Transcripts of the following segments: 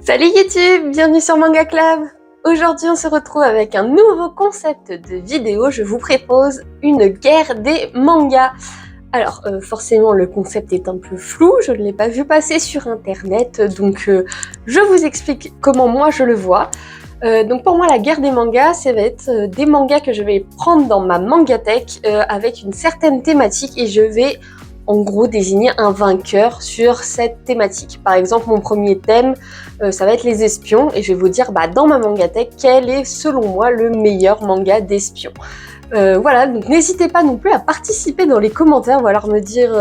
Salut YouTube, bienvenue sur Manga Club. Aujourd'hui on se retrouve avec un nouveau concept de vidéo. Je vous propose une guerre des mangas. Alors forcément le concept est un peu flou, je ne l'ai pas vu passer sur internet, donc je vous explique comment moi je le vois. Donc pour moi la guerre des mangas, ça va être des mangas que je vais prendre dans ma mangatech avec une certaine thématique et je vais en gros désigner un vainqueur sur cette thématique. Par exemple mon premier thème ça va être les espions et je vais vous dire dans ma mangatech quel est selon moi le meilleur manga d'espions. Voilà, donc n'hésitez pas non plus à participer dans les commentaires ou alors me dire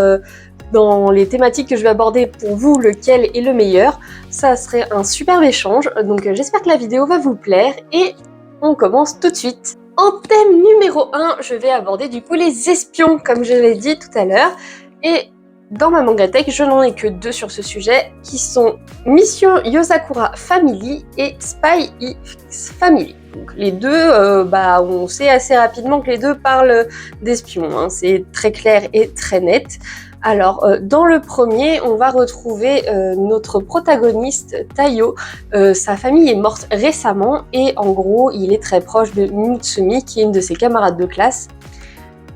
dans les thématiques que je vais aborder pour vous lequel est le meilleur. Ça serait un superbe échange, donc j'espère que la vidéo va vous plaire et on commence tout de suite. En thème numéro 1, je vais aborder du coup les espions comme je l'ai dit tout à l'heure et dans ma mangatech, je n'en ai que deux sur ce sujet qui sont Mission Yozakura Family et Spy X Family. Donc les deux, on sait assez rapidement que les deux parlent d'espions, hein. C'est très clair et très net. Alors, dans le premier, on va retrouver notre protagoniste, Taiyo. Sa famille est morte récemment et en gros, il est très proche de Mutsumi, qui est une de ses camarades de classe.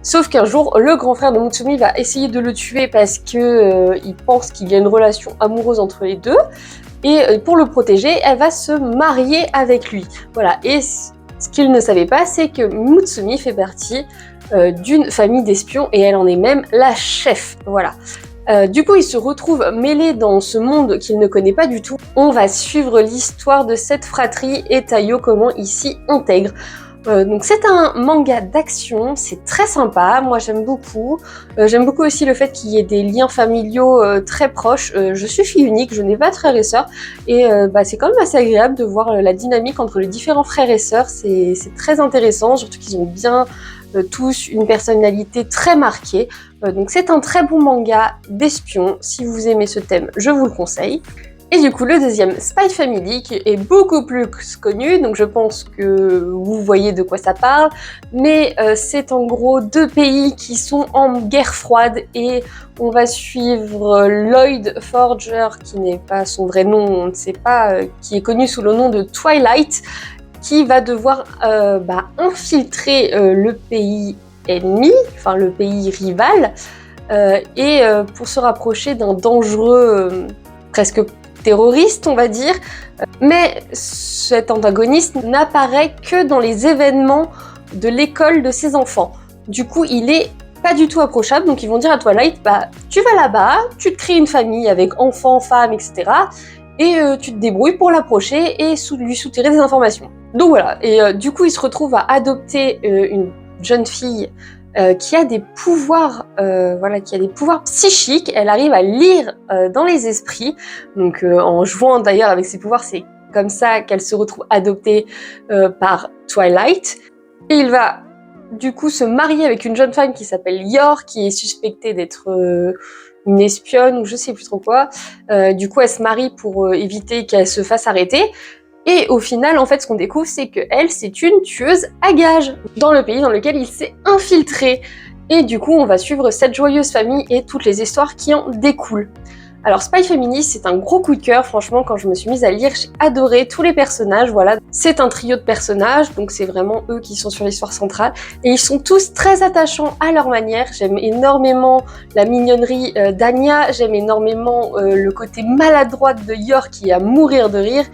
Sauf qu'un jour, le grand frère de Mutsumi va essayer de le tuer parce que il pense qu'il y a une relation amoureuse entre les deux. Et pour le protéger, elle va se marier avec lui. Voilà. Et ce qu'il ne savait pas, c'est que Mutsumi fait partie d'une famille d'espions et elle en est même la chef. Voilà. Du coup, il se retrouve mêlé dans ce monde qu'il ne connaît pas du tout. On va suivre l'histoire de cette fratrie et Taiyo, comment il s'y intègre. Donc c'est un manga d'action, c'est très sympa, moi j'aime beaucoup. J'aime beaucoup aussi le fait qu'il y ait des liens familiaux très proches. Je suis fille unique, je n'ai pas de frères et sœurs, et c'est quand même assez agréable de voir la dynamique entre les différents frères et sœurs, c'est très intéressant, surtout qu'ils ont bien tous une personnalité très marquée. Donc c'est un très bon manga d'espion, si vous aimez ce thème, je vous le conseille. Et du coup, le deuxième, Spy Family, qui est beaucoup plus connu, donc je pense que vous voyez de quoi ça parle, mais c'est en gros deux pays qui sont en guerre froide et on va suivre Lloyd Forger, qui n'est pas son vrai nom, on ne sait pas, qui est connu sous le nom de Twilight, qui va devoir infiltrer le pays ennemi, enfin le pays rival, et pour se rapprocher d'un dangereux presque terroriste, on va dire, mais cet antagoniste n'apparaît que dans les événements de l'école de ses enfants. Du coup, il est pas du tout approchable, donc ils vont dire à Twilight, tu vas là-bas, tu te crées une famille avec enfants, femmes, etc., et tu te débrouilles pour l'approcher et lui soutirer des informations. Donc voilà, et du coup, il se retrouve à adopter une jeune fille qui a des pouvoirs, qui a des pouvoirs psychiques. Elle arrive à lire dans les esprits. Donc, en jouant d'ailleurs avec ses pouvoirs, c'est comme ça qu'elle se retrouve adoptée par Twilight. Et il va du coup se marier avec une jeune femme qui s'appelle Yor, qui est suspectée d'être une espionne ou je sais plus trop quoi. Du coup, elle se marie pour éviter qu'elle se fasse arrêter. Et au final, en fait, ce qu'on découvre, c'est qu'elle, c'est une tueuse à gages dans le pays dans lequel il s'est infiltré. Et du coup, on va suivre cette joyeuse famille et toutes les histoires qui en découlent. Alors, Spy Family, c'est un gros coup de cœur. Franchement, quand je me suis mise à lire, j'ai adoré tous les personnages. Voilà, c'est un trio de personnages, donc c'est vraiment eux qui sont sur l'histoire centrale. Et ils sont tous très attachants à leur manière. J'aime énormément la mignonnerie d'Anya. J'aime énormément le côté maladroit de Yor qui est à mourir de rire.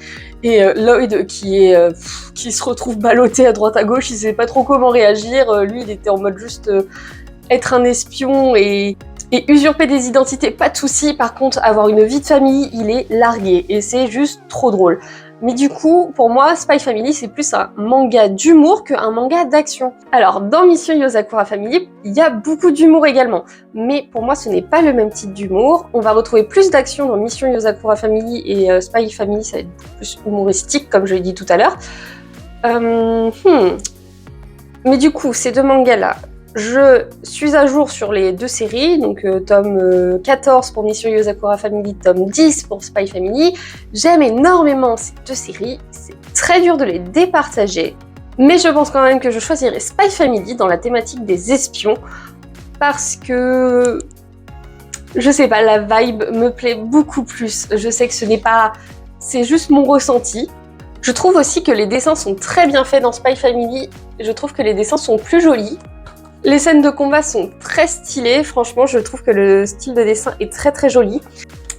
Et Lloyd qui se retrouve ballotté à droite à gauche, il sait pas trop comment réagir. Lui, il était en mode juste être un espion et usurper des identités, pas de soucis. Par contre, avoir une vie de famille, il est largué et c'est juste trop drôle. Mais du coup, pour moi, Spy Family, c'est plus un manga d'humour qu'un manga d'action. Alors, dans Mission Yozakura Family, il y a beaucoup d'humour également. Mais pour moi, ce n'est pas le même type d'humour. On va retrouver plus d'action dans Mission Yozakura Family et Spy Family, ça va être beaucoup plus humoristique, comme je l'ai dit tout à l'heure. Mais du coup, ces deux mangas-là, je suis à jour sur les deux séries, donc tome 14 pour Mission Yozakura Family, tome 10 pour Spy Family. J'aime énormément ces deux séries, c'est très dur de les départager, mais je pense quand même que je choisirais Spy Family dans la thématique des espions, parce que, je sais pas, la vibe me plaît beaucoup plus. Je sais que ce n'est pas c'est juste mon ressenti. Je trouve aussi que les dessins sont très bien faits dans Spy Family, je trouve que les dessins sont plus jolis. Les scènes de combat sont très stylées, franchement je trouve que le style de dessin est très très joli.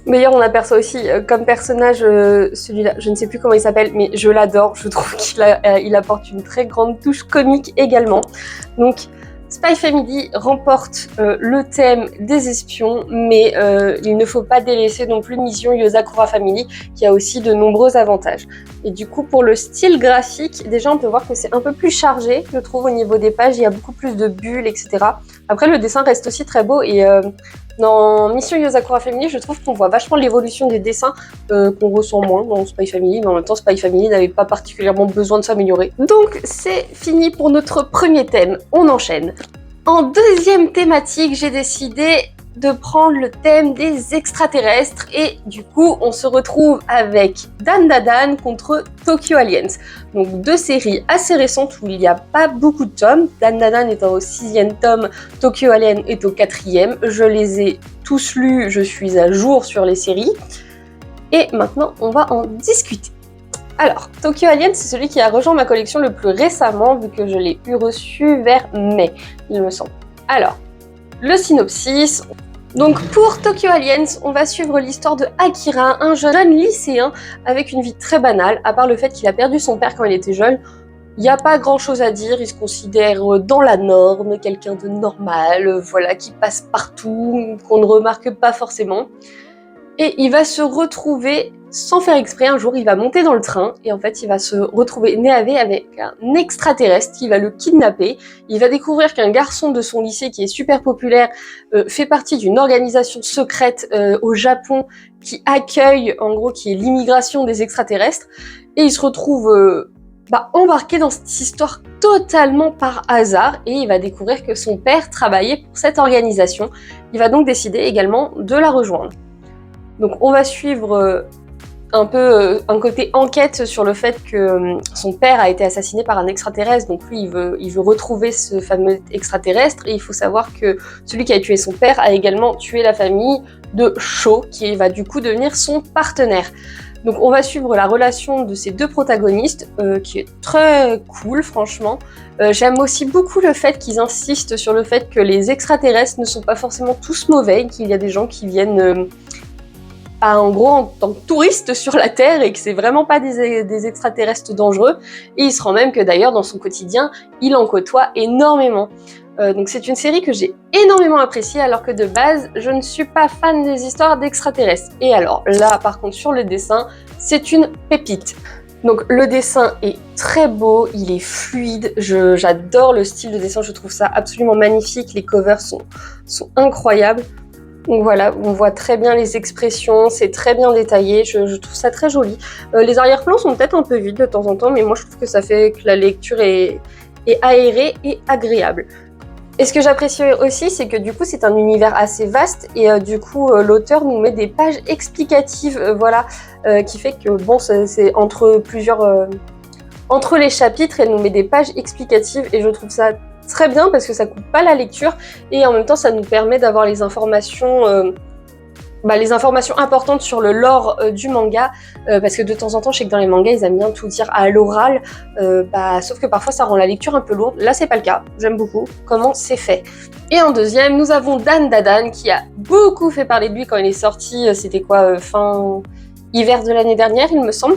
D'ailleurs on aperçoit aussi comme personnage celui-là, je ne sais plus comment il s'appelle, mais je l'adore, je trouve qu'il apporte une très grande touche comique également. Donc Spy Family remporte le thème des espions, mais il ne faut pas délaisser non plus Mission Yozakura Family, qui a aussi de nombreux avantages. Et du coup, pour le style graphique, déjà on peut voir que c'est un peu plus chargé, je trouve, au niveau des pages, il y a beaucoup plus de bulles, etc. Après, le dessin reste aussi très beau, et dans Mission Yozakura Family, je trouve qu'on voit vachement l'évolution des dessins qu'on ressent moins dans Spy Family, mais en même temps, Spy Family n'avait pas particulièrement besoin de s'améliorer. Donc, c'est fini pour notre premier thème, on enchaîne. En deuxième thématique, j'ai décidé de prendre le thème des extraterrestres et du coup, on se retrouve avec Dan Da Dan contre Tokyo Aliens. Donc deux séries assez récentes où il n'y a pas beaucoup de tomes. Dan Da Dan est au 6e tome, Tokyo Aliens est au 4e. Je les ai tous lus, je suis à jour sur les séries. Et maintenant, on va en discuter. Alors, Tokyo Aliens, c'est celui qui a rejoint ma collection le plus récemment, vu que je l'ai eu reçu vers mai, il me semble. Alors, le synopsis. Donc pour Tokyo Aliens, on va suivre l'histoire de Akira, un jeune lycéen avec une vie très banale, à part le fait qu'il a perdu son père quand il était jeune. Il n'y a pas grand chose à dire, il se considère dans la norme, quelqu'un de normal, voilà, qui passe partout, qu'on ne remarque pas forcément. Et il va se retrouver, sans faire exprès, un jour il va monter dans le train et en fait il va se retrouver navé avec un extraterrestre qui va le kidnapper. Il va découvrir qu'un garçon de son lycée qui est super populaire fait partie d'une organisation secrète au Japon qui accueille, en gros, qui est l'immigration des extraterrestres. Et il se retrouve embarqué dans cette histoire totalement par hasard et il va découvrir que son père travaillait pour cette organisation. Il va donc décider également de la rejoindre. Donc on va suivre un peu un côté enquête sur le fait que son père a été assassiné par un extraterrestre, donc lui il veut retrouver ce fameux extraterrestre et il faut savoir que celui qui a tué son père a également tué la famille de Sho qui va du coup devenir son partenaire. Donc on va suivre la relation de ces deux protagonistes qui est très cool franchement. J'aime aussi beaucoup le fait qu'ils insistent sur le fait que les extraterrestres ne sont pas forcément tous mauvais, qu'il y a des gens qui viennent en gros en tant que touristes sur la Terre et que c'est vraiment pas des extraterrestres dangereux. Et il se rend même que d'ailleurs dans son quotidien, il en côtoie énormément. Donc c'est une série que j'ai énormément appréciée alors que de base, je ne suis pas fan des histoires d'extraterrestres. Et alors là, par contre, sur le dessin, c'est une pépite. Donc le dessin est très beau, il est fluide, j'adore le style de dessin, je trouve ça absolument magnifique, les covers sont incroyables. Donc voilà, on voit très bien les expressions, c'est très bien détaillé, je trouve ça très joli. Les arrière-plans sont peut-être un peu vides de temps en temps, mais moi je trouve que ça fait que la lecture est aérée et agréable. Et ce que j'apprécie aussi, c'est que du coup c'est un univers assez vaste et du coup l'auteur nous met des pages explicatives, qui fait que bon, c'est entre les chapitres, elle nous met des pages explicatives et je trouve ça très bien parce que ça coupe pas la lecture et en même temps ça nous permet d'avoir les informations importantes sur le lore du manga parce que de temps en temps je sais que dans les mangas ils aiment bien tout dire à l'oral sauf que parfois ça rend la lecture un peu lourde. Là c'est pas le cas, j'aime beaucoup comment c'est fait. Et en deuxième nous avons Dan Da Dan qui a beaucoup fait parler de lui quand il est sorti, c'était fin hiver de l'année dernière il me semble.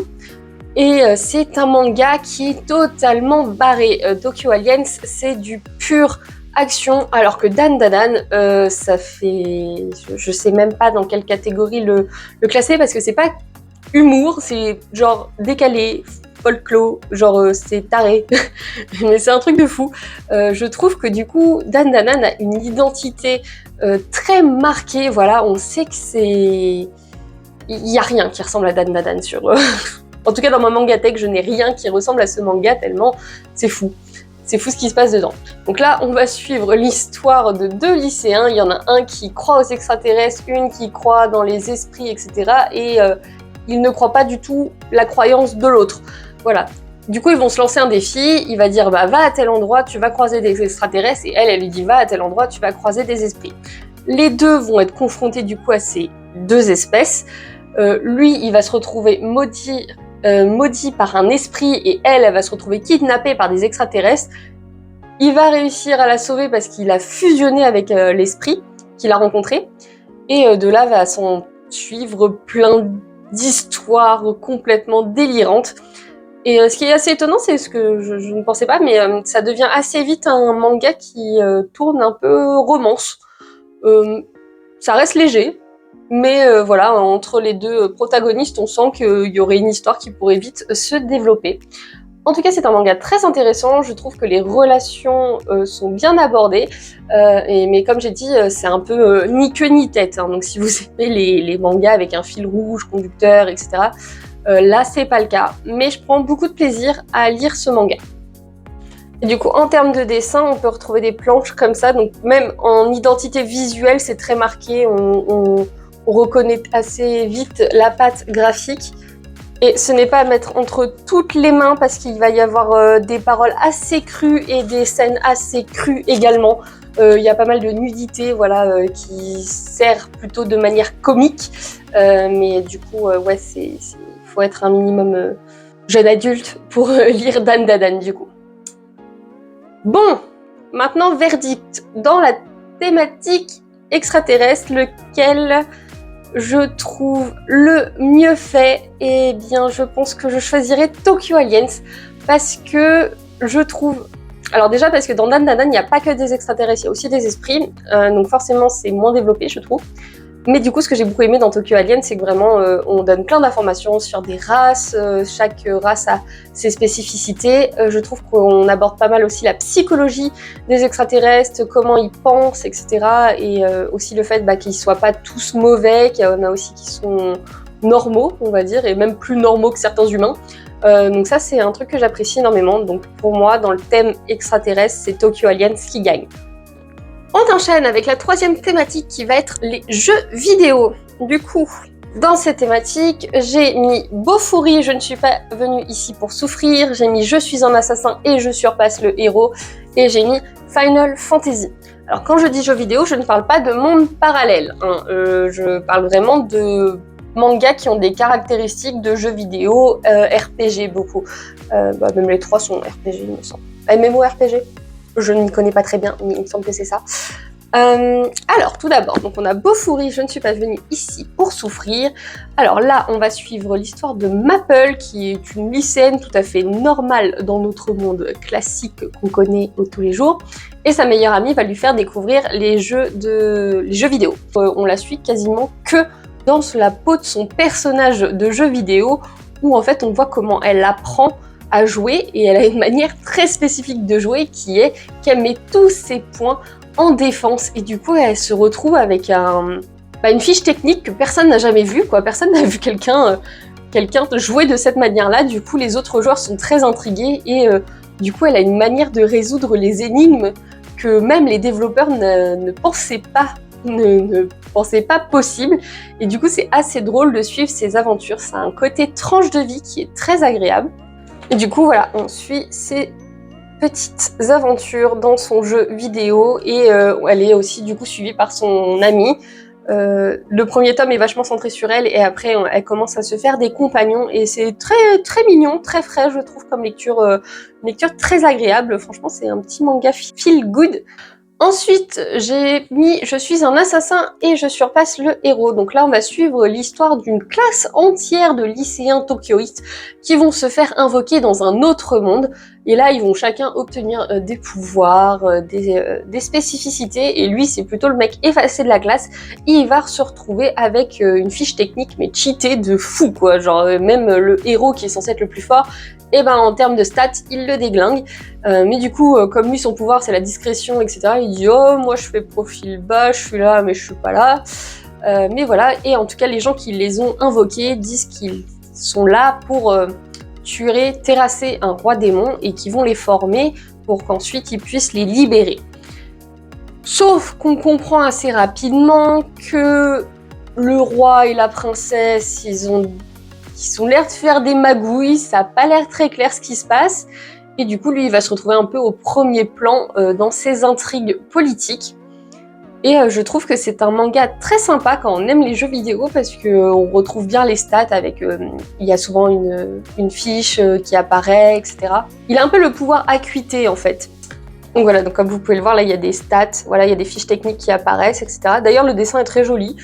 Et c'est un manga qui est totalement barré. Tokyo Aliens, c'est du pur action, alors que Dan Da Dan, ça fait... Je sais même pas dans quelle catégorie le classer, parce que c'est pas humour, c'est genre décalé, folklore, genre c'est taré. Mais c'est un truc de fou. Je trouve que du coup, Dan Da Dan a une identité très marquée. Voilà, on sait que c'est... Il y a rien qui ressemble à Dan Da Dan sur... En tout cas, dans ma mangatech, je n'ai rien qui ressemble à ce manga tellement c'est fou. C'est fou ce qui se passe dedans. Donc là, on va suivre l'histoire de deux lycéens. Il y en a un qui croit aux extraterrestres, une qui croit dans les esprits, etc. Et il ne croit pas du tout la croyance de l'autre. Voilà. Du coup, ils vont se lancer un défi. Il va dire, va à tel endroit, tu vas croiser des extraterrestres. Et elle lui dit, va à tel endroit, tu vas croiser des esprits. Les deux vont être confrontés du coup à ces deux espèces. Lui, il va se retrouver maudit par un esprit et elle va se retrouver kidnappée par des extraterrestres. Il va réussir à la sauver parce qu'il a fusionné avec l'esprit qu'il a rencontré. Et de là va s'en suivre plein d'histoires complètement délirantes. Et ce qui est assez étonnant, c'est ce que je ne pensais pas, mais ça devient assez vite un manga qui tourne un peu romance. Ça reste léger, mais voilà, entre les deux protagonistes, on sent qu'il y aurait une histoire qui pourrait vite se développer. En tout cas, c'est un manga très intéressant. Je trouve que les relations sont bien abordées. Mais comme j'ai dit, c'est un peu ni queue ni tête. Hein. Donc si vous aimez les mangas avec un fil rouge, conducteur, etc., là, c'est pas le cas. Mais je prends beaucoup de plaisir à lire ce manga. Et du coup, en termes de dessin, on peut retrouver des planches comme ça. Donc même en identité visuelle, c'est très marqué. On reconnaît assez vite la patte graphique. Et ce n'est pas à mettre entre toutes les mains parce qu'il va y avoir des paroles assez crues et des scènes assez crues également. Il y a pas mal de nudité, voilà, qui sert plutôt de manière comique. Mais du coup, ouais, faut être un minimum jeune adulte pour lire Dan Dadan du coup. Bon, maintenant verdict. Dans la thématique extraterrestre, lequel je trouve le mieux fait, eh bien je pense que je choisirais Tokyo Aliens parce que je trouve... Alors déjà parce que dans Dan Dan, il n'y a pas que des extraterrestres, il y a aussi des esprits, donc forcément c'est moins développé je trouve. Mais du coup, ce que j'ai beaucoup aimé dans Tokyo Alien, c'est que vraiment, on donne plein d'informations sur des races, chaque race a ses spécificités. Je trouve qu'on aborde pas mal aussi la psychologie des extraterrestres, comment ils pensent, etc. Et aussi le fait qu'ils soient pas tous mauvais, qu'il y en a aussi qui sont normaux, on va dire, et même plus normaux que certains humains. Donc ça, c'est un truc que j'apprécie énormément. Donc pour moi, dans le thème extraterrestre, c'est Tokyo Aliens qui gagne. On enchaîne avec la troisième thématique qui va être les jeux vidéo. Du coup, dans cette thématique, j'ai mis Bofuri, je ne suis pas venue ici pour souffrir, j'ai mis Je suis un assassin et je surpasse le héros, et j'ai mis Final Fantasy. Alors quand je dis jeux vidéo, je ne parle pas de monde parallèle, hein. Je parle vraiment de mangas qui ont des caractéristiques de jeux vidéo, RPG beaucoup. Même les trois sont RPG, il me semble. MMORPG. Je ne m'y connais pas très bien, mais il me semble que c'est ça. Alors, tout d'abord, donc on a Bofuri, je ne suis pas venue ici pour souffrir. Alors là, on va suivre l'histoire de Maple, qui est une lycéenne tout à fait normale dans notre monde classique qu'on connaît tous les jours. Et sa meilleure amie va lui faire découvrir les jeux vidéo. On la suit quasiment que dans la peau de son personnage de jeu vidéo, où en fait on voit comment elle apprend à jouer, et elle a une manière très spécifique de jouer qui est qu'elle met tous ses points en défense, et du coup elle se retrouve avec une fiche technique que personne n'a jamais vue, quoi. Personne n'a vu quelqu'un jouer de cette manière-là. Du coup les autres joueurs sont très intrigués, et du coup elle a une manière de résoudre les énigmes que même les développeurs ne pensaient pas possible, et du coup c'est assez drôle de suivre ses aventures. Ça a un côté tranche de vie qui est très agréable. Et du coup, voilà, on suit ses petites aventures dans son jeu vidéo, et elle est aussi du coup suivie par son amie. Le premier tome est vachement centré sur elle, et après elle commence à se faire des compagnons, et c'est très très mignon, très frais, je trouve, comme lecture, une lecture très agréable. Franchement, c'est un petit manga feel good. Ensuite, j'ai mis Je suis un assassin et je surpasse le héros. Donc là, on va suivre l'histoire d'une classe entière de lycéens tokyoïtes qui vont se faire invoquer dans un autre monde. Et là, ils vont chacun obtenir des pouvoirs, des spécificités. Et lui, c'est plutôt le mec effacé de la classe. Et il va se retrouver avec une fiche technique, mais cheatée de fou, quoi. Genre, même le héros qui est censé être le plus fort, et en termes de stats, il le déglingue. Mais du coup, comme lui, son pouvoir, c'est la discrétion, etc., il dit « Oh, moi, je fais profil bas, je suis là, mais je suis pas là. » Mais voilà, et en tout cas, les gens qui les ont invoqués disent qu'ils sont là pour terrasser un roi démon, et qui vont les former pour qu'ensuite ils puissent les libérer. Sauf qu'on comprend assez rapidement que le roi et la princesse, ils ont l'air de faire des magouilles, ça n'a pas l'air très clair ce qui se passe, et du coup lui il va se retrouver un peu au premier plan dans ses intrigues politiques. Et je trouve que c'est un manga très sympa quand on aime les jeux vidéo parce qu'on retrouve bien les stats avec... il y a souvent une fiche qui apparaît, etc. Il a un peu le pouvoir acuité en fait. Donc voilà, donc comme vous pouvez le voir, là il y a des stats, voilà, il y a des fiches techniques qui apparaissent, etc. D'ailleurs le dessin est très joli,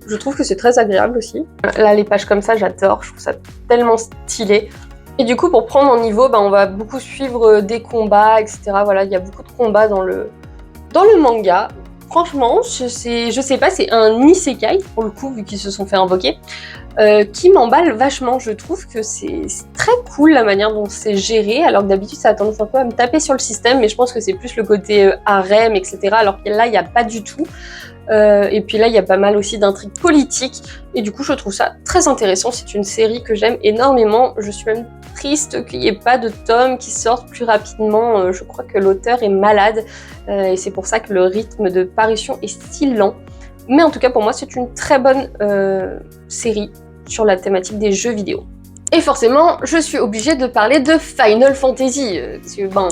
je trouve que c'est très agréable aussi. Là les pages comme ça, j'adore, je trouve ça tellement stylé. Et du coup pour prendre en niveau, on va beaucoup suivre des combats, etc. Voilà, il y a beaucoup de combats dans le manga. Franchement, je sais pas, c'est un isekai, pour le coup, vu qu'ils se sont fait invoquer, qui m'emballe vachement. Je trouve que c'est très cool la manière dont c'est géré, alors que d'habitude ça a tendance un peu à me taper sur le système, mais je pense que c'est plus le côté harem, etc. Alors que là, il n'y a pas du tout. Et puis là, il y a pas mal aussi d'intrigues politiques, et du coup, je trouve ça très intéressant. C'est une série que j'aime énormément. Je suis même triste qu'il n'y ait pas de tomes qui sortent plus rapidement. Je crois que l'auteur est malade, et c'est pour ça que le rythme de parution est si lent. Mais en tout cas, pour moi, c'est une très bonne série sur la thématique des jeux vidéo. Et forcément, je suis obligée de parler de Final Fantasy, parce que bon,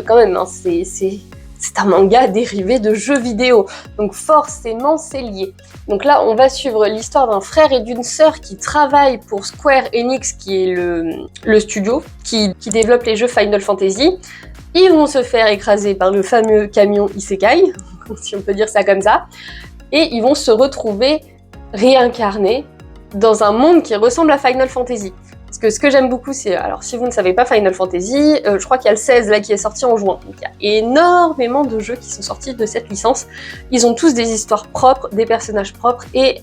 quand même, hein, c'est un manga dérivé de jeux vidéo, donc forcément c'est lié. Donc là, on va suivre l'histoire d'un frère et d'une sœur qui travaillent pour Square Enix, qui est le studio qui développe les jeux Final Fantasy. Ils vont se faire écraser par le fameux camion Isekai, si on peut dire ça comme ça, et ils vont se retrouver réincarnés dans un monde qui ressemble à Final Fantasy. Parce que ce que j'aime beaucoup, c'est... Alors, si vous ne savez pas Final Fantasy, je crois qu'il y a le 16 là qui est sorti en juin. Donc, il y a énormément de jeux qui sont sortis de cette licence. Ils ont tous des histoires propres, des personnages propres et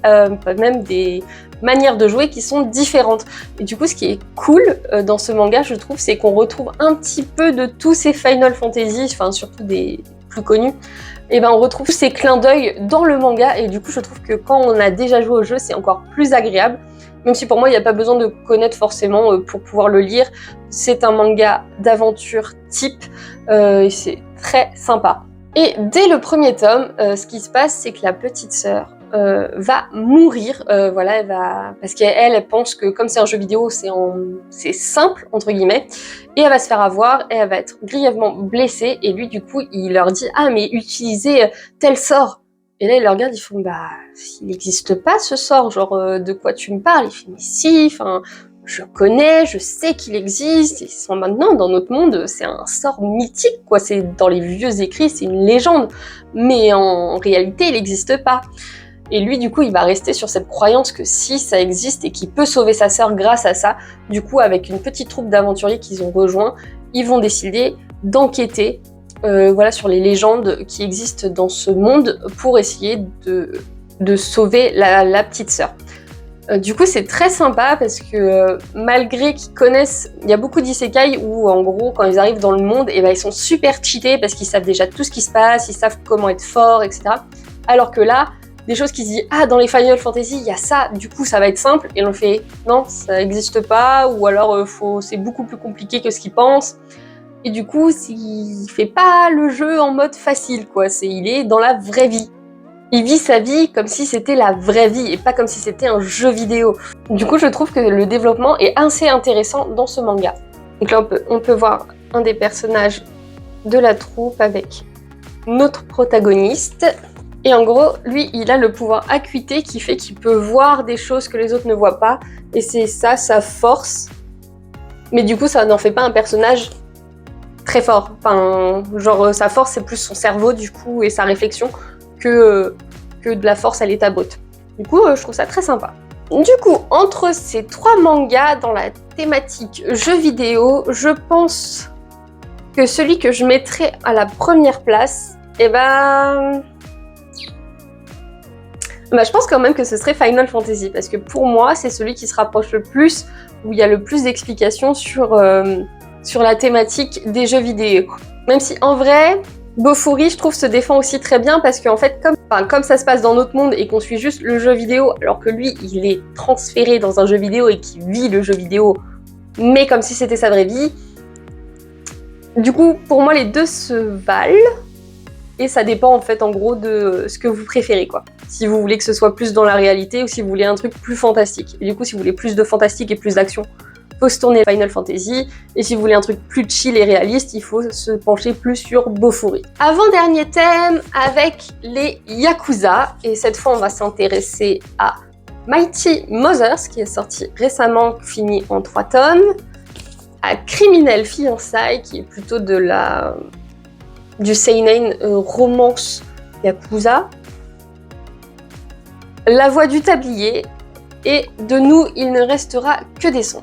même des manières de jouer qui sont différentes. Et du coup, ce qui est cool dans ce manga, je trouve, c'est qu'on retrouve un petit peu de tous ces Final Fantasy, enfin, surtout des plus connus. Et on retrouve ces clins d'œil dans le manga. Et du coup, je trouve que quand on a déjà joué au jeu, c'est encore plus agréable. Même si pour moi, il n'y a pas besoin de connaître forcément pour pouvoir le lire. C'est un manga d'aventure type et c'est très sympa. Et dès le premier tome, ce qui se passe, c'est que la petite sœur va mourir. Voilà, parce qu'elle pense que comme c'est un jeu vidéo, c'est simple, entre guillemets. Et elle va se faire avoir et elle va être grièvement blessée. Et lui, du coup, il leur dit « Ah, mais utilisez tel sort !» Et là, ils le regardent, ils font « Bah, il n'existe pas ce sort, genre, de quoi tu me parles ?» Il fait « Mais si, enfin, je connais, je sais qu'il existe. » Ils sont maintenant, dans notre monde, c'est un sort mythique, quoi. C'est dans les vieux écrits, c'est une légende. Mais en réalité, il n'existe pas. Et lui, du coup, il va rester sur cette croyance que si, ça existe et qu'il peut sauver sa sœur grâce à ça. Du coup, avec une petite troupe d'aventuriers qu'ils ont rejoint, ils vont décider d'enquêter voilà, sur les légendes qui existent dans ce monde pour essayer de sauver la petite sœur. Du coup, c'est très sympa parce que malgré qu'ils connaissent, il y a beaucoup d'isekai où en gros, quand ils arrivent dans le monde, ils sont super cheatés parce qu'ils savent déjà tout ce qui se passe, ils savent comment être forts, etc. Alors que là, des choses qui se disent « Ah, dans les Final Fantasy, il y a ça, du coup ça va être simple », et on fait « Non, ça n'existe pas », ou alors c'est beaucoup plus compliqué que ce qu'ils pensent. Et du coup, il fait pas le jeu en mode facile, quoi. Il est dans la vraie vie. Il vit sa vie comme si c'était la vraie vie et pas comme si c'était un jeu vidéo. Du coup, je trouve que le développement est assez intéressant dans ce manga. Donc là, on peut voir un des personnages de la troupe avec notre protagoniste. Et en gros, lui, il a le pouvoir acuité qui fait qu'il peut voir des choses que les autres ne voient pas. Et c'est ça, sa force. Mais du coup, ça n'en fait pas un personnage très fort. Enfin, genre, sa force, c'est plus son cerveau, du coup, et sa réflexion que de la force à l'état brut. Du coup, je trouve ça très sympa. Du coup, entre ces trois mangas dans la thématique jeux vidéo, je pense que celui que je mettrais à la première place, je pense quand même que ce serait Final Fantasy, parce que pour moi, c'est celui qui se rapproche le plus, où il y a le plus d'explications sur la thématique des jeux vidéo. Même si, en vrai, Bofuri, je trouve, se défend aussi très bien, parce qu'en fait, comme ça se passe dans notre monde et qu'on suit juste le jeu vidéo, alors que lui, il est transféré dans un jeu vidéo et qu'il vit le jeu vidéo, mais comme si c'était sa vraie vie. Du coup, pour moi, les deux se valent. Et ça dépend en fait en gros de ce que vous préférez, quoi. Si vous voulez que ce soit plus dans la réalité ou si vous voulez un truc plus fantastique. Et du coup, si vous voulez plus de fantastique et plus d'action, il faut se tourner Final Fantasy, et si vous voulez un truc plus chill et réaliste, il faut se pencher plus sur Bofuri. Avant-dernier thème avec les Yakuza, et cette fois on va s'intéresser à Mighty Mothers, qui est sorti récemment, fini en 3 tomes, à Criminel Fiançailles, qui est plutôt du seinen romance Yakuza, La Voix du Tablier, et De nous, il ne restera que des sons.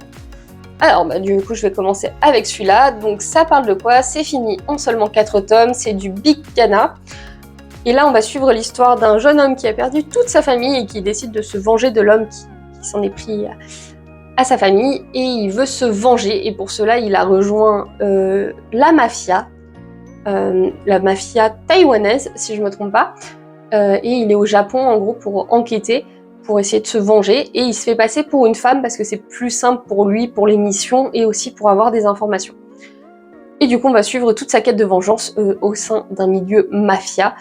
Alors, du coup, je vais commencer avec celui-là. Donc, ça parle de quoi? C'est fini en seulement 4 tomes, c'est du Big Kana. Et là, on va suivre l'histoire d'un jeune homme qui a perdu toute sa famille et qui décide de se venger de l'homme qui s'en est pris à sa famille. Et il veut se venger, et pour cela, il a rejoint la mafia taïwanaise, si je ne me trompe pas. Et il est au Japon, en gros, pour enquêter, pour essayer de se venger, et il se fait passer pour une femme parce que c'est plus simple pour lui, pour les missions, et aussi pour avoir des informations. Et du coup, on va suivre toute sa quête de vengeance au sein d'un milieu mafia.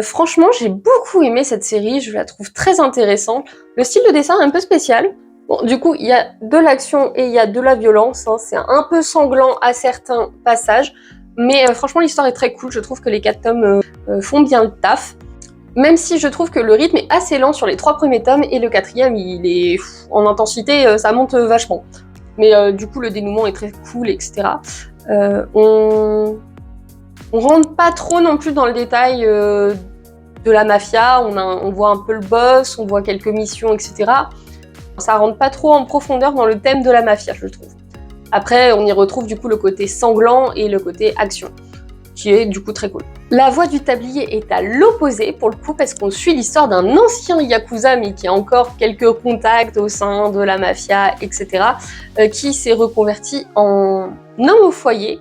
Franchement, j'ai beaucoup aimé cette série, je la trouve très intéressante. Le style de dessin est un peu spécial. Bon, du coup, il y a de l'action et il y a de la violence, hein. C'est un peu sanglant à certains passages, mais franchement, l'histoire est très cool. Je trouve que les 4 tomes font bien le taf. Même si je trouve que le rythme est assez lent sur les 3 premiers tomes, et le 4e, il est en intensité, ça monte vachement. Mais du coup, le dénouement est très cool, etc. On rentre pas trop non plus dans le détail de la mafia, on voit un peu le boss, on voit quelques missions, etc. Ça rentre pas trop en profondeur dans le thème de la mafia, je trouve. Après, on y retrouve du coup le côté sanglant et le côté action, qui est du coup très cool. La Voix du Tablier est à l'opposé pour le coup, parce qu'on suit l'histoire d'un ancien Yakuza, mais qui a encore quelques contacts au sein de la mafia, etc., qui s'est reconverti en homme au foyer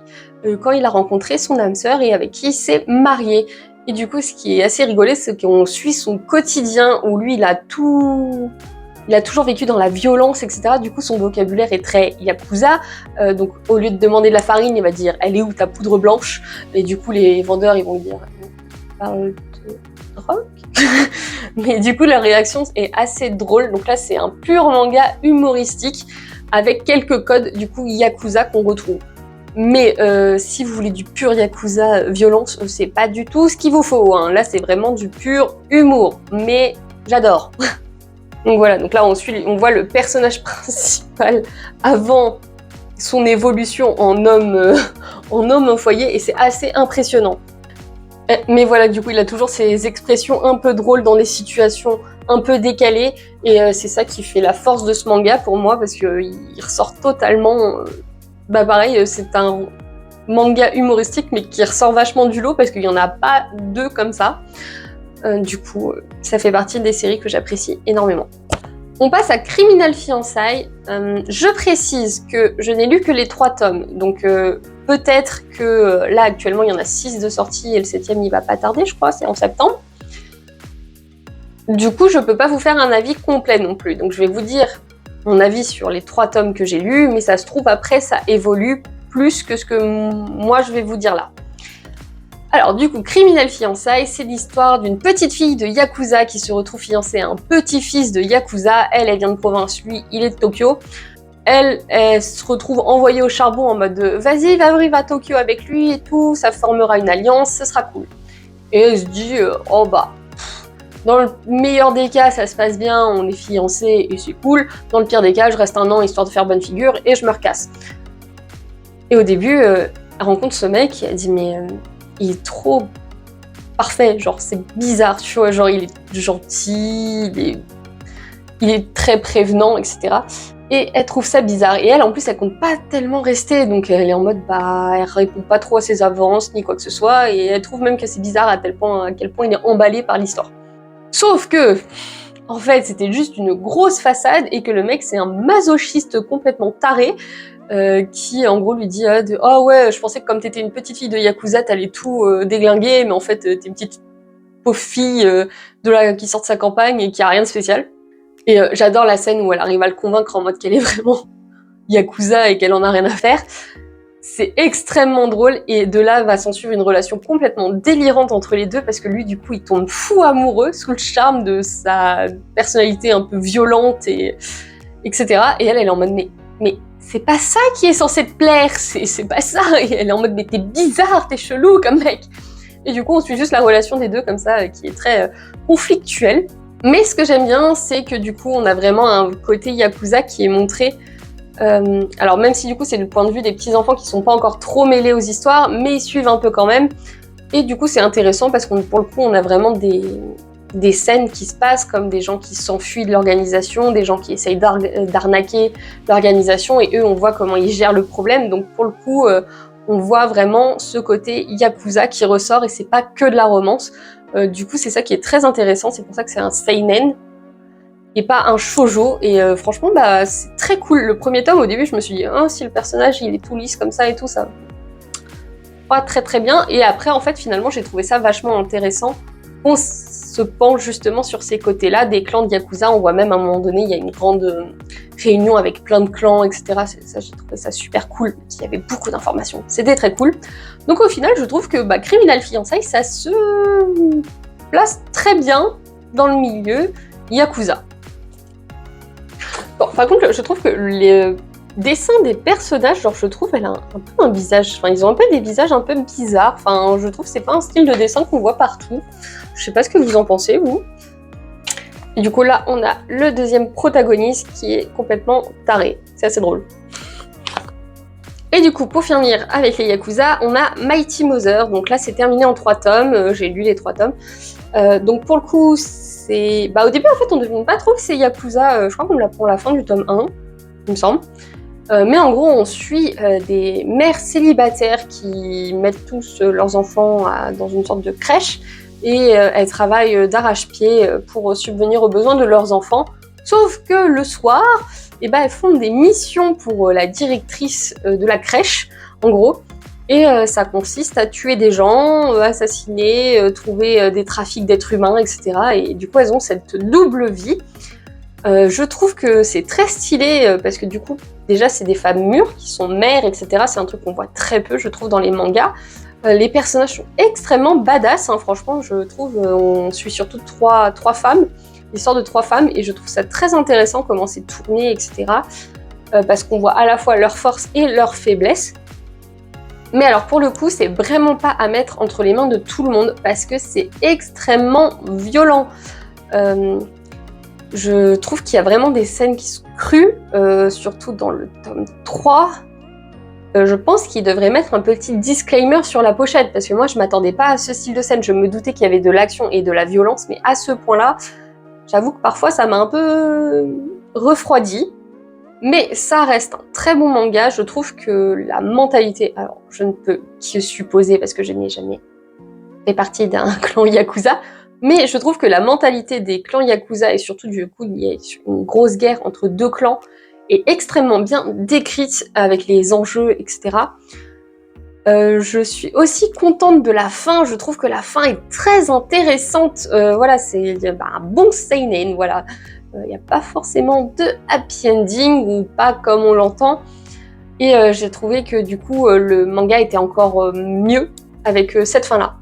quand il a rencontré son âme sœur et avec qui il s'est marié. Et du coup, ce qui est assez rigolé, c'est qu'on suit son quotidien où lui, il a toujours vécu dans la violence, etc. Du coup, son vocabulaire est très Yakuza. Donc, au lieu de demander de la farine, il va dire « Elle est où ta poudre blanche ?» Et du coup, les vendeurs, ils vont lui dire « Parle de drogue ?» Mais du coup, la réaction est assez drôle. Donc là, c'est un pur manga humoristique avec quelques codes, du coup, Yakuza qu'on retrouve. Mais si vous voulez du pur Yakuza violence, c'est pas du tout ce qu'il vous faut, hein. Là, c'est vraiment du pur humour. Mais j'adore. Donc voilà, donc là on voit le personnage principal avant son évolution en homme au foyer, et c'est assez impressionnant. Mais voilà, du coup il a toujours ces expressions un peu drôles dans des situations un peu décalées, et c'est ça qui fait la force de ce manga pour moi, parce qu'il ressort totalement... pareil, c'est un manga humoristique mais qui ressort vachement du lot, parce qu'il n'y en a pas 2 comme ça. Du coup, ça fait partie des séries que j'apprécie énormément. On passe à Criminel Fiançailles. Je précise que je n'ai lu que les 3 tomes, donc peut-être que là actuellement il y en a 6 de sortie et le 7e il va pas tarder, je crois, c'est en septembre. Du coup, je peux pas vous faire un avis complet non plus, donc je vais vous dire mon avis sur les 3 tomes que j'ai lus, mais ça se trouve après ça évolue plus que ce que moi je vais vous dire là. Alors du coup, Criminel Fiançailles, c'est l'histoire d'une petite fille de Yakuza qui se retrouve fiancée à un petit-fils de Yakuza. Elle vient de province, lui, il est de Tokyo. Elle se retrouve envoyée au charbon en mode « Vas-y, va à Tokyo avec lui et tout, ça formera une alliance, ce sera cool. » Et elle se dit « Oh bah, dans le meilleur des cas, ça se passe bien, on est fiancés et c'est cool. Dans le pire des cas, je reste 1 an histoire de faire bonne figure et je me recasse. » Et au début, elle rencontre ce mec et elle dit « Mais... il est trop parfait, genre c'est bizarre, tu vois, genre il est gentil, il est très prévenant, etc. » Et elle trouve ça bizarre. Et elle, en plus, elle compte pas tellement rester, donc elle est en mode, elle répond pas trop à ses avances, ni quoi que ce soit, et elle trouve même que c'est bizarre à quel point il est emballé par l'histoire. Sauf que, en fait, c'était juste une grosse façade, et que le mec, c'est un masochiste complètement taré, qui en gros lui dit « Oh ouais, je pensais que comme t'étais une petite fille de Yakuza, t'allais tout déglinguer, mais en fait t'es une petite pauvre fille qui sort de sa campagne et qui a rien de spécial. » Et j'adore la scène où elle arrive à le convaincre en mode qu'elle est vraiment Yakuza et qu'elle en a rien à faire. C'est extrêmement drôle, et de là va s'en suivre une relation complètement délirante entre les deux, parce que lui du coup il tombe fou amoureux sous le charme de sa personnalité un peu violente, etc. Et elle est en mode mais c'est pas ça qui est censé te plaire, c'est pas ça. Et elle est en mode, mais t'es bizarre, t'es chelou comme mec. Et du coup, on suit juste la relation des deux comme ça, qui est très conflictuelle. Mais ce que j'aime bien, c'est que du coup, on a vraiment un côté Yakuza qui est montré. Alors même si du coup, c'est du point de vue des petits-enfants qui sont pas encore trop mêlés aux histoires, mais ils suivent un peu quand même. Et du coup, c'est intéressant parce qu'on, pour le coup, on a vraiment des scènes qui se passent, comme des gens qui s'enfuient de l'organisation, des gens qui essayent d'arnaquer l'organisation, et eux, on voit comment ils gèrent le problème. Donc pour le coup, on voit vraiment ce côté Yakuza qui ressort, et c'est pas que de la romance. Du coup, c'est ça qui est très intéressant, c'est pour ça que c'est un seinen, et pas un shoujo, et franchement, bah, c'est très cool. Le premier tome, au début, je me suis dit, ah, si le personnage, il est tout lisse comme ça et tout, ça pas très très bien, et après, en fait, finalement, j'ai trouvé ça vachement intéressant. On se penche justement sur ces côtés-là des clans de Yakuza. On voit même à un moment donné, il y a une grande réunion avec plein de clans, etc. Ça, j'ai trouvé ça super cool. Il y avait beaucoup d'informations. C'était très cool. Donc au final, je trouve que Criminal Fiançailles, ça se place très bien dans le milieu Yakuza. Bon, par contre, je trouve que les dessins des personnages, genre je trouve elle a un peu un visage, enfin ils ont un peu des visages un peu bizarres, enfin je trouve que c'est pas un style de dessin qu'on voit partout. Je sais pas ce que vous en pensez, vous. Et du coup là, on a le deuxième protagoniste qui est complètement taré. C'est assez drôle. Et du coup, pour finir avec les Yakuza, on a Mighty Mother. Donc là, c'est terminé en 3 tomes. J'ai lu les 3 tomes. Donc pour le coup, c'est... Au début, en fait, on ne devine pas trop que c'est Yakuza. Je crois qu'on l'apprend à la fin du tome 1, il me semble. Mais en gros, on suit des mères célibataires qui mettent tous leurs enfants dans une sorte de crèche, et elles travaillent d'arrache-pied pour subvenir aux besoins de leurs enfants. Sauf que le soir, elles font des missions pour la directrice de la crèche, en gros. Et ça consiste à tuer des gens, assassiner, trouver des trafics d'êtres humains, etc. Et du coup, elles ont cette double vie. Je trouve que c'est très stylé parce que du coup, déjà, c'est des femmes mûres qui sont mères, etc. C'est un truc qu'on voit très peu, je trouve, dans les mangas. Les personnages sont extrêmement badass, hein, franchement, je trouve. On suit surtout trois femmes, l'histoire de 3 femmes, et je trouve ça très intéressant comment c'est tourné, etc. Parce qu'on voit à la fois leurs forces et leurs faiblesses. Mais alors, pour le coup, c'est vraiment pas à mettre entre les mains de tout le monde parce que c'est extrêmement violent. Je trouve qu'il y a vraiment des scènes qui sont crues, surtout dans le tome 3. Je pense qu'il devrait mettre un petit disclaimer sur la pochette, parce que moi je m'attendais pas à ce style de scène. Je me doutais qu'il y avait de l'action et de la violence, mais à ce point-là, j'avoue que parfois ça m'a un peu refroidi. Mais ça reste un très bon manga. Je trouve que la mentalité... Alors, je ne peux que supposer, parce que je n'ai jamais fait partie d'un clan Yakuza, mais je trouve que la mentalité des clans Yakuza, et surtout du coup il y a une grosse guerre entre 2 clans, est extrêmement bien décrite avec les enjeux, etc. Je suis aussi contente de la fin. Je trouve que la fin est très intéressante. Voilà, c'est un bon seinen, voilà. Il n'y a pas forcément de happy ending, ou pas comme on l'entend. Et j'ai trouvé que du coup, le manga était encore mieux avec cette fin-là.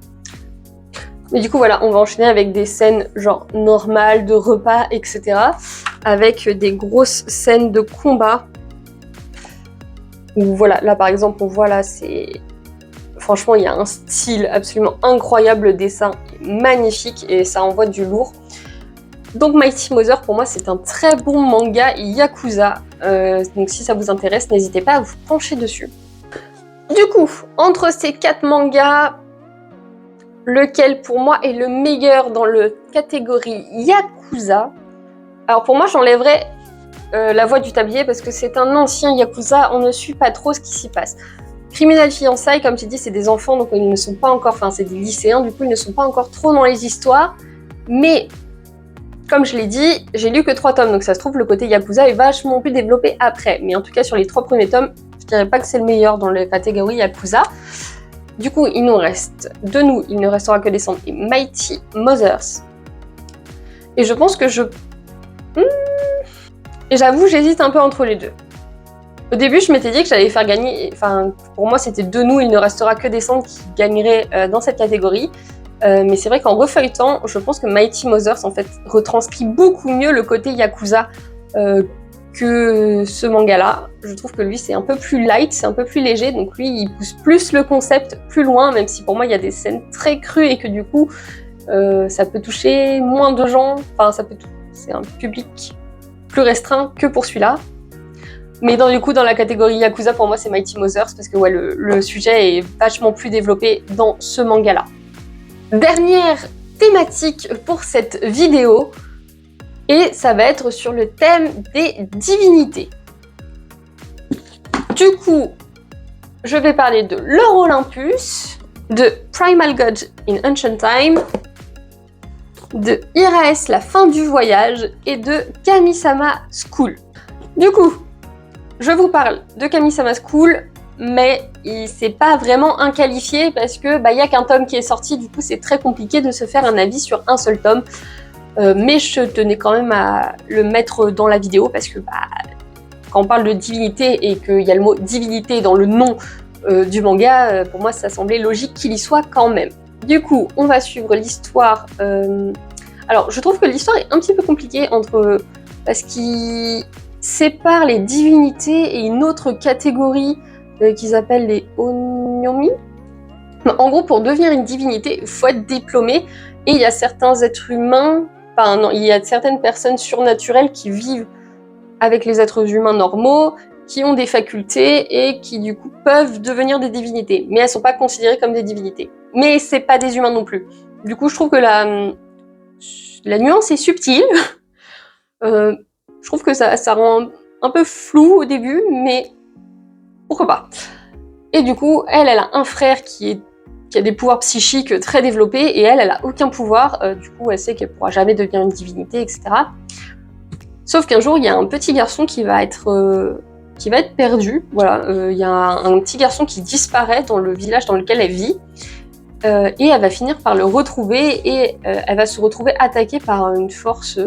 Mais du coup, voilà, on va enchaîner avec des scènes genre normales, de repas, etc. Avec des grosses scènes de combat. Où voilà, là par exemple, on voit là, c'est... Franchement, il y a un style absolument incroyable, le dessin est magnifique et ça envoie du lourd. Donc Mighty Mother, pour moi, c'est un très bon manga Yakuza. Donc si ça vous intéresse, n'hésitez pas à vous pencher dessus. Du coup, entre ces 4 mangas, lequel pour moi est le meilleur dans la catégorie Yakuza? Alors pour moi, j'enlèverais La Voix du Tablier parce que c'est un ancien Yakuza, on ne suit pas trop ce qui s'y passe. Criminal Fiançailles, comme j'ai dit, c'est des enfants, donc ils ne sont pas encore... Enfin, c'est des lycéens, du coup, ils ne sont pas encore trop dans les histoires. Mais, comme je l'ai dit, j'ai lu que 3 tomes, donc ça se trouve, le côté Yakuza est vachement plus développé après. Mais en tout cas, sur les 3 premiers tomes, je dirais pas que c'est le meilleur dans la catégorie Yakuza. Du coup, il nous reste, il ne restera que descendre, et Mighty Mothers. Et je pense que Et j'avoue, j'hésite un peu entre les deux. Au début, je m'étais dit que j'allais faire gagner... Enfin, pour moi, c'était il ne restera que descendre qui gagnerait dans cette catégorie. Mais c'est vrai qu'en refeuilletant, je pense que Mighty Mothers, en fait, retranscrit beaucoup mieux le côté Yakuza que ce manga-là. Je trouve que lui, c'est un peu plus light, c'est un peu plus léger, donc lui, il pousse plus le concept plus loin, même si pour moi, il y a des scènes très crues et que du coup, ça peut toucher moins de gens, enfin, c'est un public plus restreint que pour celui-là. Mais du coup, dans la catégorie Yakuza, pour moi, c'est Mighty Mothers, parce que ouais, le sujet est vachement plus développé dans ce manga-là. Dernière thématique pour cette vidéo, et ça va être sur le thème des divinités. Du coup, je vais parler de Lord Olympus, de Primal God in Ancient Time, de Iraes, la fin du voyage, et de Kami-sama School. Du coup, je vous parle de Kami-sama School, mais c'est pas vraiment inqualifié parce que y a qu'un tome qui est sorti, du coup c'est très compliqué de se faire un avis sur un seul tome. Mais je tenais quand même à le mettre dans la vidéo parce que quand on parle de divinité et qu'il y a le mot divinité dans le nom du manga, pour moi ça semblait logique qu'il y soit quand même. Du coup, on va suivre l'histoire. Alors, je trouve que l'histoire est un petit peu compliquée parce qu'il sépare les divinités et une autre catégorie qu'ils appellent les onyomi. En gros, pour devenir une divinité, il faut être diplômé et il y a certains êtres humains, il y a certaines personnes surnaturelles qui vivent avec les êtres humains normaux, qui ont des facultés et qui du coup peuvent devenir des divinités, mais elles sont pas considérées comme des divinités. Mais c'est pas des humains non plus. Du coup, je trouve que la nuance est subtile. Je trouve que ça rend un peu flou au début, mais pourquoi pas. Et du coup, elle a un frère qui a des pouvoirs psychiques très développés, et elle a aucun pouvoir. Du coup, elle sait qu'elle pourra jamais devenir une divinité, etc. Sauf qu'un jour, il y a un petit garçon qui va être perdu. Voilà, il y a un petit garçon qui disparaît dans le village dans lequel elle vit. Et elle va finir par le retrouver, et elle va se retrouver attaquée par une force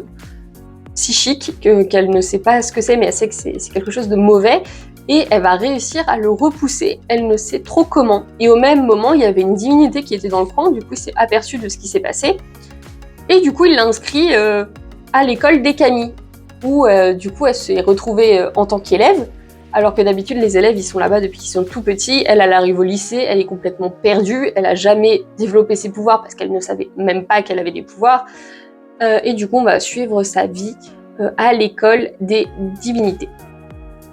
psychique qu'elle ne sait pas ce que c'est, mais elle sait que c'est quelque chose de mauvais. Et elle va réussir à le repousser, elle ne sait trop comment. Et au même moment, il y avait une divinité qui était dans le coin, du coup il s'est aperçu de ce qui s'est passé. Et du coup il l'a inscrit à l'école des Kami, où du coup elle s'est retrouvée en tant qu'élève, alors que d'habitude les élèves ils sont là-bas depuis qu'ils sont tout petits. Elle arrive au lycée, elle est complètement perdue, elle a jamais développé ses pouvoirs parce qu'elle ne savait même pas qu'elle avait des pouvoirs. Et du coup on va suivre sa vie à l'école des divinités.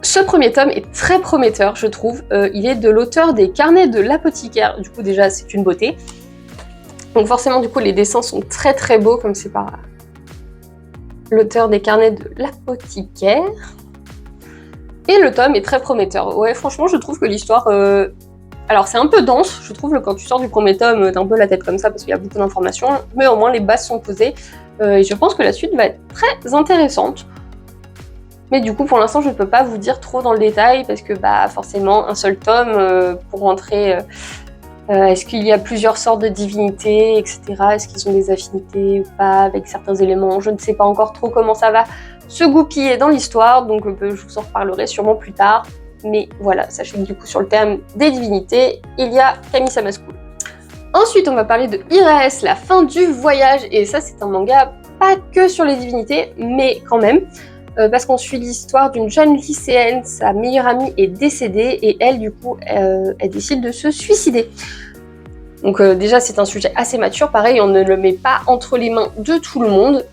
Ce premier tome est très prometteur, je trouve. Il est de l'auteur des Carnets de l'apothicaire. Du coup, déjà, c'est une beauté. Donc forcément, du coup, les dessins sont très très beaux, comme c'est par l'auteur des Carnets de l'apothicaire. Et le tome est très prometteur. Ouais, franchement, je trouve que l'histoire... Alors, c'est un peu dense, je trouve, quand tu sors du premier tome, t'as un peu la tête comme ça, parce qu'il y a beaucoup d'informations. Mais au moins, les bases sont posées. Et je pense que la suite va être très intéressante. Mais du coup, pour l'instant, je ne peux pas vous dire trop dans le détail parce que forcément, un seul tome pour rentrer. Est-ce qu'il y a plusieurs sortes de divinités, etc. Est-ce qu'ils ont des affinités ou pas avec certains éléments? Je ne sais pas encore trop comment ça va se goupiller dans l'histoire, donc je vous en reparlerai sûrement plus tard. Mais voilà, sachez que du coup, sur le thème des divinités, il y a Kami-sama School. Ensuite, on va parler de Iraes, la fin du voyage. Et ça, c'est un manga pas que sur les divinités, mais quand même. Parce qu'on suit l'histoire d'une jeune lycéenne, sa meilleure amie est décédée et elle, du coup, elle décide de se suicider. Donc déjà, c'est un sujet assez mature, pareil, on ne le met pas entre les mains de tout le monde,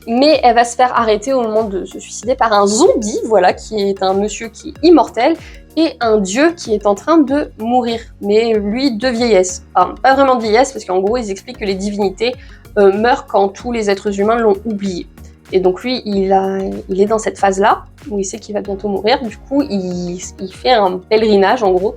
mais elle va se faire arrêter au moment de se suicider par un zombie, voilà, qui est un monsieur qui est immortel, et un dieu qui est en train de mourir, mais lui de vieillesse. Enfin, pas vraiment de vieillesse, parce qu'en gros, ils expliquent que les divinités meurent quand tous les êtres humains l'ont oublié. Et donc lui, il est dans cette phase-là, où il sait qu'il va bientôt mourir. Du coup, il fait un pèlerinage, en gros,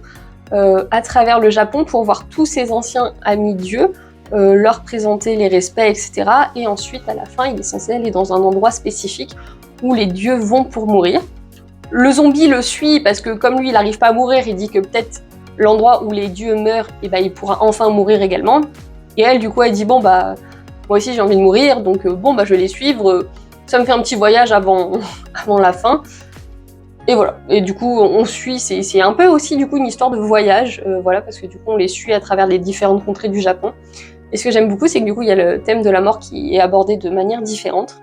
à travers le Japon pour voir tous ses anciens amis dieux, leur présenter les respects, etc. Et ensuite, à la fin, il est censé aller dans un endroit spécifique où les dieux vont pour mourir. Le zombie le suit parce que comme lui, il n'arrive pas à mourir, il dit que peut-être l'endroit où les dieux meurent, il pourra enfin mourir également. Et elle, du coup, elle dit « Bon, moi aussi, j'ai envie de mourir, donc je vais les suivre. Ça me fait un petit voyage avant la fin. » Et voilà. Et du coup, on suit, c'est un peu aussi du coup une histoire de voyage, voilà, parce que du coup, on les suit à travers les différentes contrées du Japon. Et ce que j'aime beaucoup, c'est que du coup, il y a le thème de la mort qui est abordé de manière différente.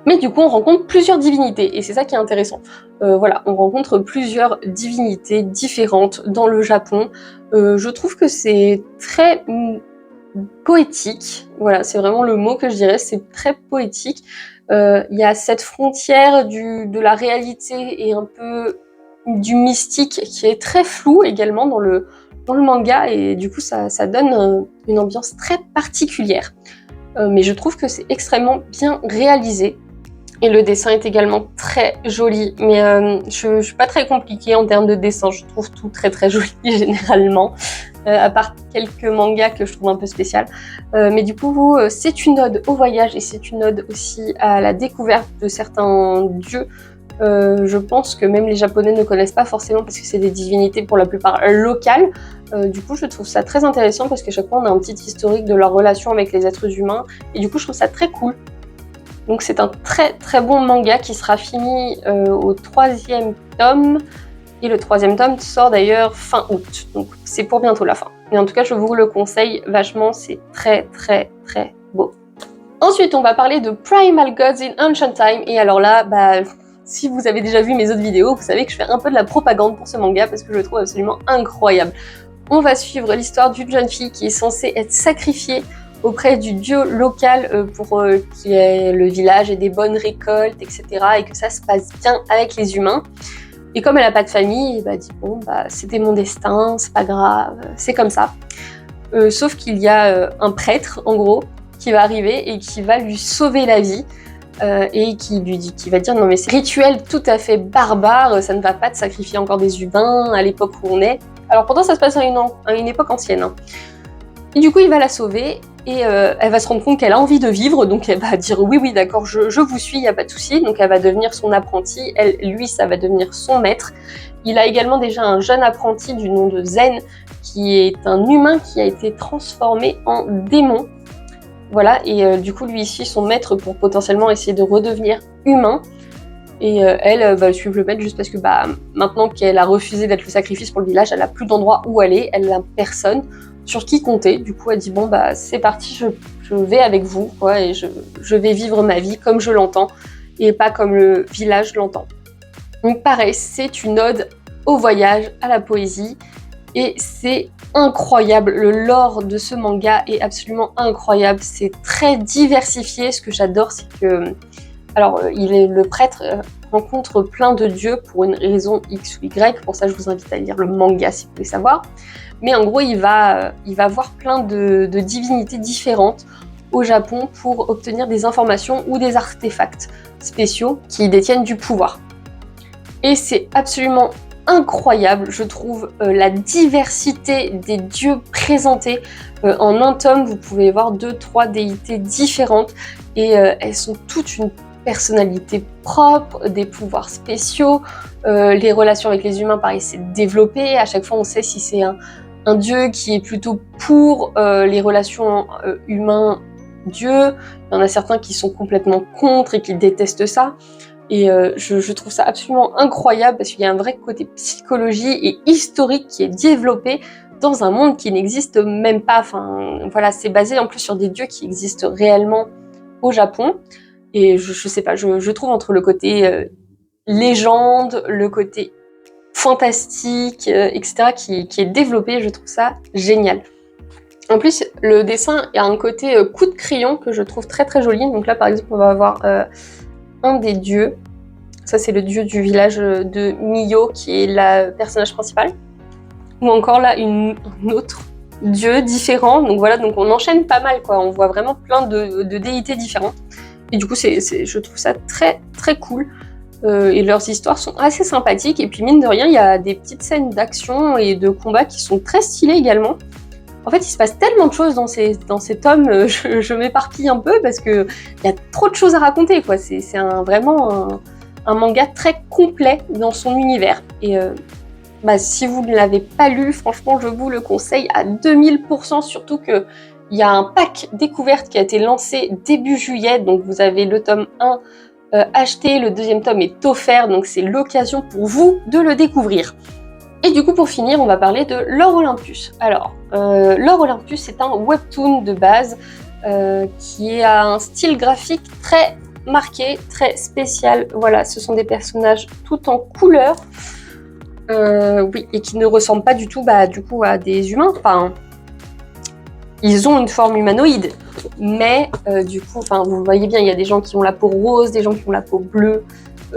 Mais du coup, on rencontre plusieurs divinités, et c'est ça qui est intéressant. Voilà, on rencontre plusieurs divinités différentes dans le Japon. Je trouve que c'est très poétique. Voilà, c'est vraiment le mot que je dirais, c'est très poétique. Il y a cette frontière de la réalité et un peu du mystique qui est très floue également dans le manga, et du coup, ça donne une ambiance très particulière. Mais je trouve que c'est extrêmement bien réalisé. Et le dessin est également très joli, mais je suis pas très compliquée en termes de dessin, je trouve tout très très joli généralement, à part quelques mangas que je trouve un peu spécial. Mais du coup, c'est une ode au voyage et c'est une ode aussi à la découverte de certains dieux. Je pense que même les Japonais ne connaissent pas forcément parce que c'est des divinités pour la plupart locales. Du coup, je trouve ça très intéressant parce qu'à chaque fois, on a un petit historique de leur relation avec les êtres humains, et du coup, je trouve ça très cool. Donc c'est un très très bon manga qui sera fini au 3e tome. Et le 3e tome sort d'ailleurs fin août. Donc c'est pour bientôt la fin. Mais en tout cas, je vous le conseille vachement, c'est très très très beau. Ensuite, on va parler de Primal Gods in Ancient Time. Et alors là, si vous avez déjà vu mes autres vidéos, vous savez que je fais un peu de la propagande pour ce manga parce que je le trouve absolument incroyable. On va suivre l'histoire d'une jeune fille qui est censée être sacrifiée auprès du dieu local pour qu'il y ait le village et des bonnes récoltes, etc. et que ça se passe bien avec les humains. Et comme elle n'a pas de famille, elle dit bon, c'était mon destin, c'est pas grave, c'est comme ça. Sauf qu'il y a un prêtre, en gros, qui va arriver et qui va lui sauver la vie. Et qui va dire non mais c'est rituel tout à fait barbare, ça ne va pas de sacrifier encore des humains à l'époque où on est. Alors pourtant ça se passe à une époque ancienne. Hein. Et du coup il va la sauver et elle va se rendre compte qu'elle a envie de vivre, donc elle va dire oui d'accord je vous suis, il n'y a pas de souci, donc elle va devenir son apprenti, lui ça va devenir son maître. Il a également déjà un jeune apprenti du nom de Zen qui est un humain qui a été transformé en démon. Voilà, et du coup, lui, il suit son maître pour potentiellement essayer de redevenir humain. Et elle va suivre le maître juste parce que maintenant qu'elle a refusé d'être le sacrifice pour le village, elle n'a plus d'endroit où aller, elle n'a personne sur qui compter. Du coup, elle dit bon, c'est parti, je vais avec vous, quoi, et je vais vivre ma vie comme je l'entends, et pas comme le village l'entend. Donc pareil, c'est une ode au voyage, à la poésie, et c'est incroyable. Le lore de ce manga est absolument incroyable. C'est très diversifié. Ce que j'adore, c'est que, le prêtre rencontre plein de dieux pour une raison X ou Y. Pour ça, je vous invite à lire le manga si vous voulez savoir. Mais en gros, il va voir plein de divinités différentes au Japon pour obtenir des informations ou des artefacts spéciaux qui détiennent du pouvoir. Et c'est absolument incroyable, je trouve, la diversité des dieux présentés. En un tome, vous pouvez voir 2-3 déités différentes et elles sont toutes une personnalité propre, des pouvoirs spéciaux. Les relations avec les humains, pareil, c'est développé. À chaque fois, on sait si c'est un dieu qui est plutôt pour les relations humains-dieux. Il y en a certains qui sont complètement contre et qui détestent ça. Et je trouve ça absolument incroyable parce qu'il y a un vrai côté psychologie et historique qui est développé dans un monde qui n'existe même pas. Enfin, voilà, c'est basé en plus sur des dieux qui existent réellement au Japon. Et je sais pas, je trouve entre le côté légende, le côté fantastique, etc. qui est développé, je trouve ça génial. En plus, le dessin a un côté coup de crayon que je trouve très très joli. Donc là, par exemple, on va avoir un des dieux. Ça, c'est le dieu du village de Miyo, qui est le personnage principal. Ou encore là, un autre dieu différent. Donc voilà, donc on enchaîne pas mal, quoi. On voit vraiment plein de déités différentes. Et du coup, je trouve ça très très cool. Et leurs histoires sont assez sympathiques. Et puis mine de rien, il y a des petites scènes d'action et de combat qui sont très stylées également. En fait, il se passe tellement de choses dans ces tomes, je m'éparpille un peu parce qu'il y a trop de choses à raconter, quoi. C'est vraiment un manga très complet dans son univers. Et si vous ne l'avez pas lu, franchement, je vous le conseille à 2000%, surtout qu'il y a un pack découverte qui a été lancé début juillet, donc vous avez le tome 1 acheté, le 2e tome est offert, donc c'est l'occasion pour vous de le découvrir. Et du coup, pour finir, on va parler de Lore Olympus. Alors, Lore Olympus, c'est un webtoon de base qui a un style graphique très marqué, très spécial. Voilà, ce sont des personnages tout en couleur. Oui, et qui ne ressemblent pas du tout, du coup, à des humains. Enfin, ils ont une forme humanoïde, mais du coup, enfin, vous voyez bien, il y a des gens qui ont la peau rose, des gens qui ont la peau bleue.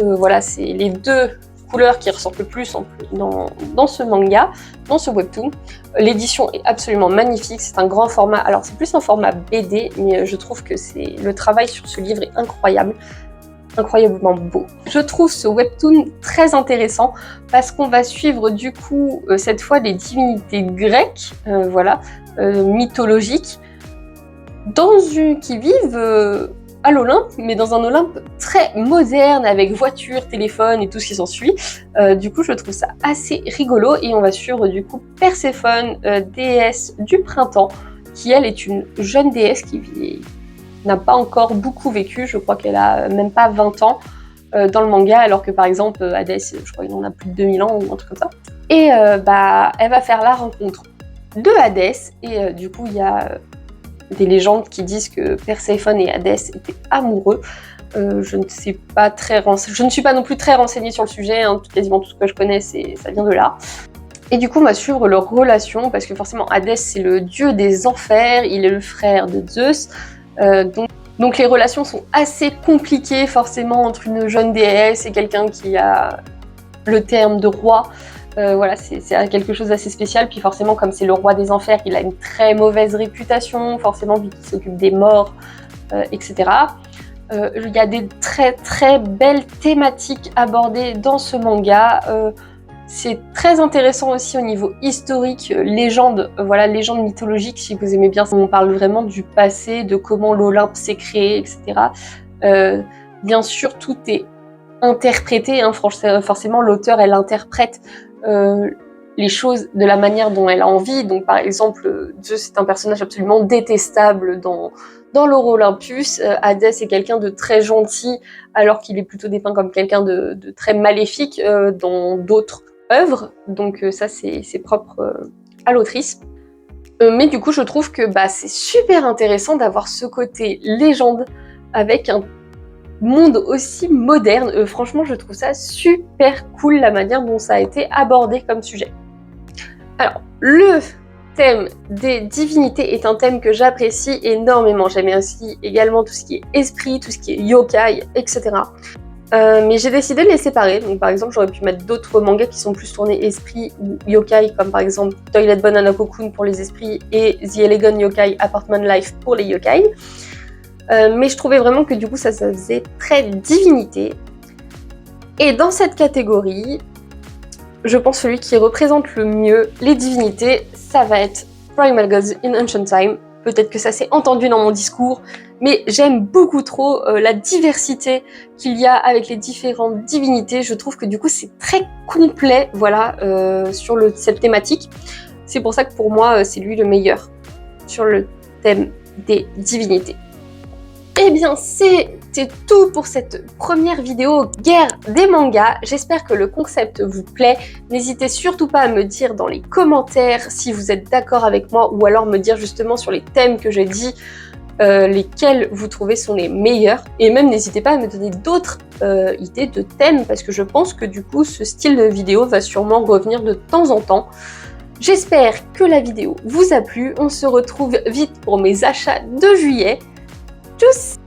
Voilà, c'est les deux couleurs qui ressortent le plus dans ce manga, dans ce webtoon. L'édition est absolument magnifique, c'est un grand format. Alors, c'est plus un format BD, mais je trouve que le travail sur ce livre est incroyable. Incroyablement beau. Je trouve ce webtoon très intéressant parce qu'on va suivre du coup cette fois les divinités grecques, voilà, mythologiques, qui vivent à l'Olympe, mais dans un Olympe très moderne avec voiture, téléphone et tout ce qui s'ensuit. Du coup, je trouve ça assez rigolo et on va suivre du coup Perséphone, déesse du printemps, qui elle est une jeune déesse qui n'a pas encore beaucoup vécu, je crois qu'elle a même pas 20 ans dans le manga, alors que par exemple Hadès, je crois qu'il en a plus de 2000 ans ou un truc comme ça. Et elle va faire la rencontre de Hadès, et du coup il y a des légendes qui disent que Perséphone et Hadès étaient amoureux. Je ne suis pas non plus très renseignée sur le sujet, hein, quasiment tout ce que je connais, ça vient de là. Et du coup, on va suivre leur relation, parce que forcément Hadès c'est le dieu des enfers, il est le frère de Zeus. Donc les relations sont assez compliquées forcément entre une jeune déesse et quelqu'un qui a le terme de roi. Voilà, c'est quelque chose d'assez spécial. Puis forcément, comme c'est le roi des enfers, il a une très mauvaise réputation, forcément vu qu'il s'occupe des morts, etc. Il y a des très très belles thématiques abordées dans ce manga. C'est très intéressant aussi au niveau historique, légende mythologique, si vous aimez bien. On parle vraiment du passé, de comment l'Olympe s'est créé, etc. Bien sûr, tout est interprété, hein, forcément l'auteur elle interprète les choses de la manière dont elle a envie. Donc par exemple, Zeus c'est un personnage absolument détestable dans l'Or Olympus. Hadès est quelqu'un de très gentil, alors qu'il est plutôt dépeint comme quelqu'un de très maléfique dans d'autres œuvres. Donc ça c'est propre à l'autrice. Mais du coup je trouve que c'est super intéressant d'avoir ce côté légende avec un monde aussi moderne. Franchement, je trouve ça super cool la manière dont ça a été abordé comme sujet. Alors, le thème des divinités est un thème que j'apprécie énormément. J'aime aussi également tout ce qui est esprit, tout ce qui est yokai, etc. Mais j'ai décidé de les séparer. Donc, par exemple, j'aurais pu mettre d'autres mangas qui sont plus tournés esprit ou yokai, comme par exemple Toilet Banana Cocoon pour les esprits et The Elegant Yokai Apartment Life pour les yokai. Mais je trouvais vraiment que du coup ça faisait très divinité. Et dans cette catégorie, je pense celui qui représente le mieux les divinités, ça va être Primal Gods in Ancient Time. Peut-être que ça s'est entendu dans mon discours, mais j'aime beaucoup trop la diversité qu'il y a avec les différentes divinités. Je trouve que du coup c'est très complet, voilà, sur cette thématique. C'est pour ça que pour moi c'est lui le meilleur sur le thème des divinités. Eh bien, c'était tout pour cette première vidéo guerre des mangas. J'espère que le concept vous plaît. N'hésitez surtout pas à me dire dans les commentaires si vous êtes d'accord avec moi, ou alors me dire justement sur les thèmes que j'ai dit, lesquels vous trouvez sont les meilleurs. Et même n'hésitez pas à me donner d'autres idées de thèmes, parce que je pense que du coup ce style de vidéo va sûrement revenir de temps en temps. J'espère que la vidéo vous a plu. On se retrouve vite pour mes achats de juillet. Tchuss!